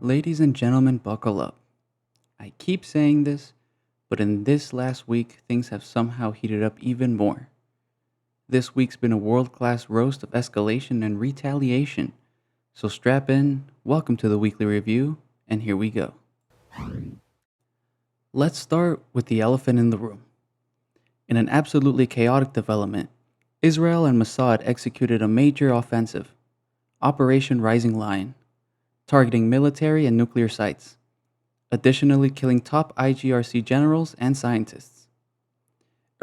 Ladies and gentlemen, buckle up. I keep saying this, but in this last week, things have somehow heated up even more. This week's been a world class roast of escalation and retaliation. So strap in, welcome to the weekly review, and here we go. Let's start with the elephant in the room. In an absolutely chaotic development, Israel and Mossad executed a major offensive, Operation Rising Lion, targeting military and nuclear sites, additionally killing top IGRC generals and scientists.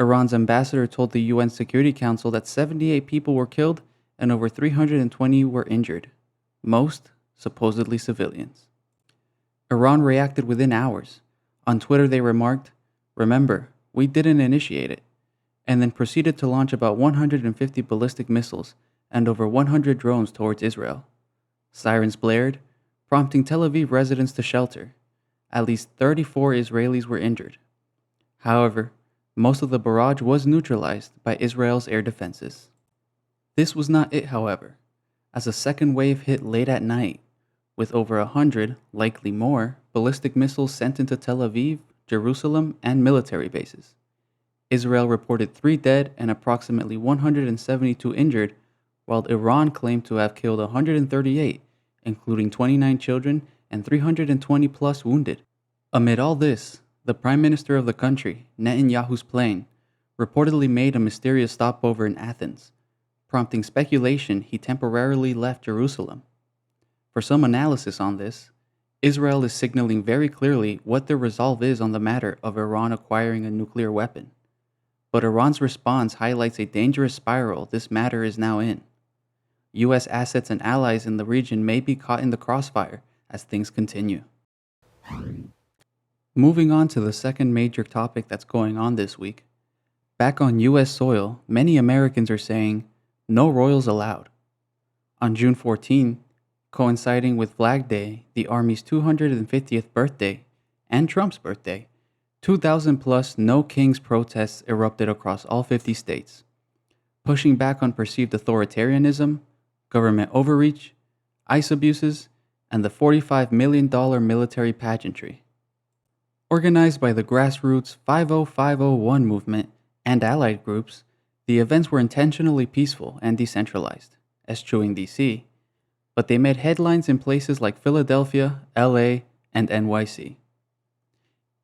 Iran's ambassador told the UN Security Council that 78 people were killed and over 320 were injured, most supposedly civilians. Iran reacted within hours. On Twitter they remarked, "Remember, we didn't initiate it," and then proceeded to launch about 150 ballistic missiles and over 100 drones towards Israel. Sirens blared, prompting Tel Aviv residents to shelter. At least 34 Israelis were injured. However, most of the barrage was neutralized by Israel's air defenses. This was not it, however, as a second wave hit late at night, with over 100, likely more, ballistic missiles sent into Tel Aviv, Jerusalem, and military bases. Israel reported 3 dead and approximately 172 injured, while Iran claimed to have killed 138, including 29 children and 320 plus wounded. Amid all this, the Prime Minister of the country, Netanyahu's plane, reportedly made a mysterious stopover in Athens, prompting speculation he temporarily left Jerusalem. For some analysis on this, Israel is signaling very clearly what their resolve is on the matter of Iran acquiring a nuclear weapon. But Iran's response highlights a dangerous spiral this matter is now in. U.S. assets and allies in the region may be caught in the crossfire as things continue. Moving on to the second major topic that's going on this week. Back on U.S. soil, many Americans are saying, "No Royals allowed." On June 14, coinciding with Flag Day, the Army's 250th birthday, and Trump's birthday, 2,000 plus No Kings protests erupted across all 50 states, pushing back on perceived authoritarianism, government overreach, ICE abuses, and the $45 million military pageantry. Organized by the grassroots 50501 movement and allied groups, the events were intentionally peaceful and decentralized, eschewing DC, but they made headlines in places like Philadelphia, LA, and NYC.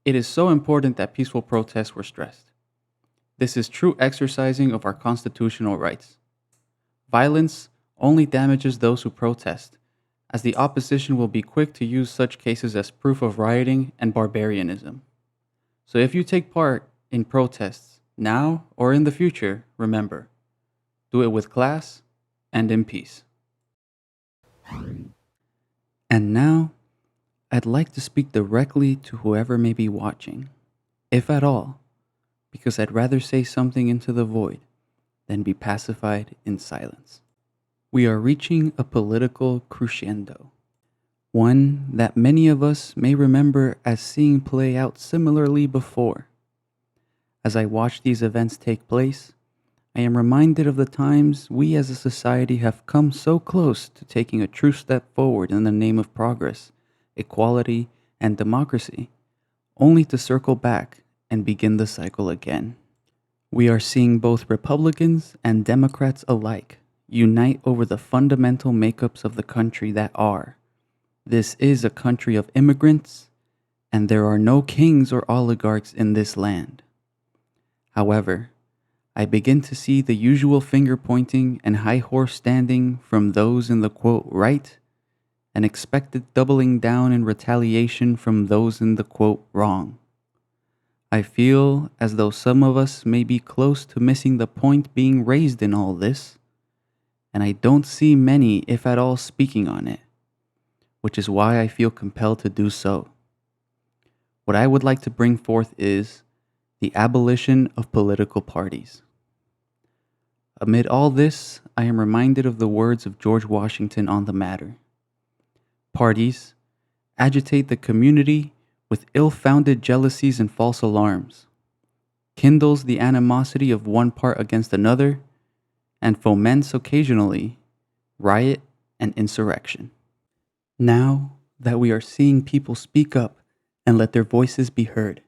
It is so important that peaceful protests were stressed. This is true exercising of our constitutional rights. Violence only damages those who protest, as the opposition will be quick to use such cases as proof of rioting and barbarianism. So if you take part in protests, now or in the future, remember, do it with class and in peace. And now, I'd like to speak directly to whoever may be watching, if at all, because I'd rather say something into the void than be pacified in silence. We are reaching a political crescendo, one that many of us may remember as seeing play out similarly before. As I watch these events take place, I am reminded of the times we as a society have come so close to taking a true step forward in the name of progress, equality, and democracy, only to circle back and begin the cycle again. We are seeing both Republicans and Democrats alike unite over the fundamental makeups of the country that are. This is a country of immigrants, and there are no kings or oligarchs in this land. However, I begin to see the usual finger pointing and high horse standing from those in the quote right, and expected doubling down in retaliation from those in the quote wrong. I feel as though some of us may be close to missing the point being raised in all this, and I don't see many, if at all, speaking on it, which is why I feel compelled to do so. What I would like to bring forth is the abolition of political parties. Amid all this, I am reminded of the words of George Washington on the matter. Parties agitate the community with ill-founded jealousies and false alarms, kindles the animosity of one part against another, and foments occasionally riot and insurrection. Now, that we are seeing people speak up and let their voices be heard.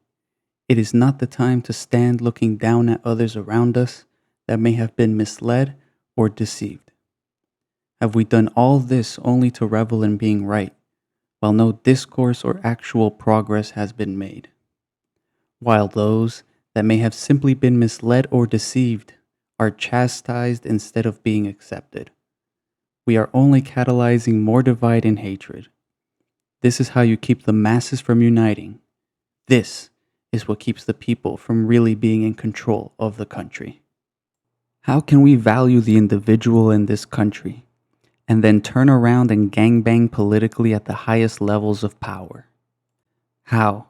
It is not the time to stand looking down at others around us that may have been misled or deceived. Have we done all this only to revel in being right, while no discourse or actual progress has been made? While those that may have simply been misled or deceived are chastised instead of being accepted. We are only catalyzing more divide and hatred. This is how you keep the masses from uniting. This is what keeps the people from really being in control of the country. How can we value the individual in this country and then turn around and gangbang politically at the highest levels of power? How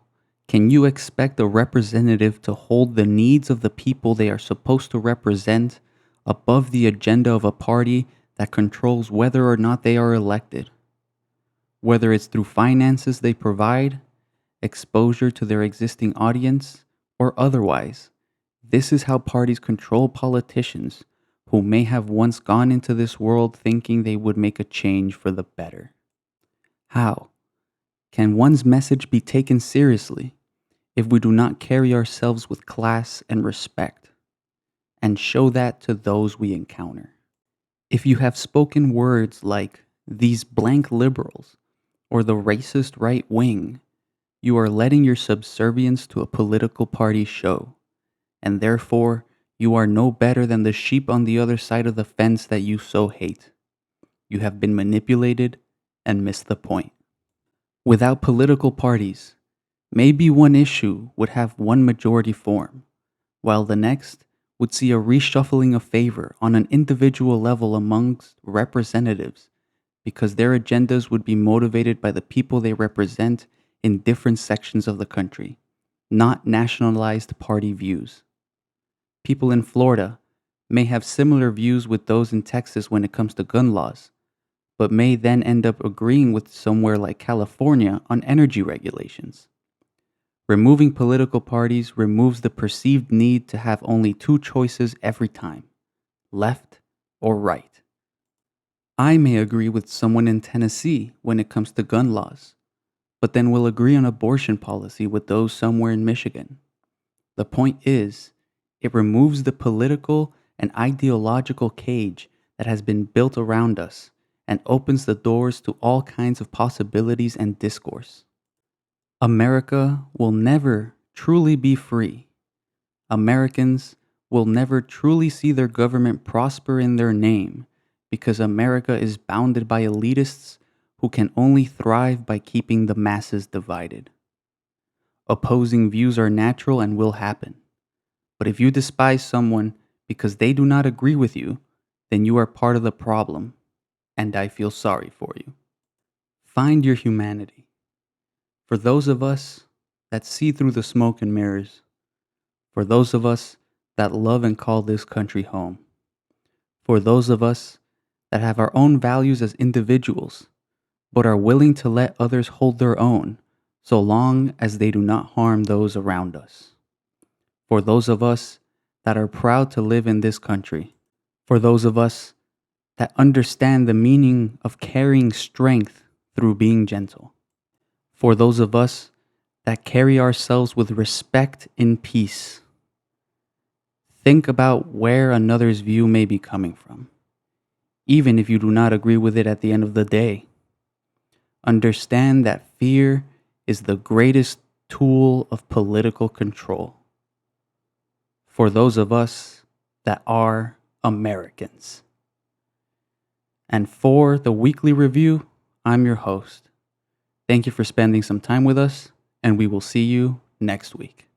can you expect a representative to hold the needs of the people they are supposed to represent above the agenda of a party that controls whether or not they are elected? Whether it's through finances they provide, exposure to their existing audience, or otherwise, this is how parties control politicians who may have once gone into this world thinking they would make a change for the better. How can one's message be taken seriously if we do not carry ourselves with class and respect, and show that to those we encounter? If you have spoken words like these blank liberals or the racist right wing, you are letting your subservience to a political party show, and therefore you are no better than the sheep on the other side of the fence that you so hate. You have been manipulated and missed the point. Without political parties, maybe one issue would have one majority form, while the next would see a reshuffling of favor on an individual level amongst representatives, because their agendas would be motivated by the people they represent in different sections of the country, not nationalized party views. People in Florida may have similar views with those in Texas when it comes to gun laws, but may then end up agreeing with somewhere like California on energy regulations. Removing political parties removes the perceived need to have only two choices every time, left or right. I may agree with someone in Tennessee when it comes to gun laws, but then will agree on abortion policy with those somewhere in Michigan. The point is, it removes the political and ideological cage that has been built around us and opens the doors to all kinds of possibilities and discourse. America will never truly be free. Americans will never truly see their government prosper in their name because America is bounded by elitists who can only thrive by keeping the masses divided. Opposing views are natural and will happen. But if you despise someone because they do not agree with you, then you are part of the problem, and I feel sorry for you. Find your humanity. For those of us that see through the smoke and mirrors, for those of us that love and call this country home, for those of us that have our own values as individuals, but are willing to let others hold their own so long as they do not harm those around us. For those of us that are proud to live in this country, for those of us that understand the meaning of carrying strength through being gentle, for those of us that carry ourselves with respect in peace. Think about where another's view may be coming from, even if you do not agree with it at the end of the day. Understand that fear is the greatest tool of political control. For those of us that are Americans. And for the weekly review, I'm your host. Thank you for spending some time with us, and we will see you next week.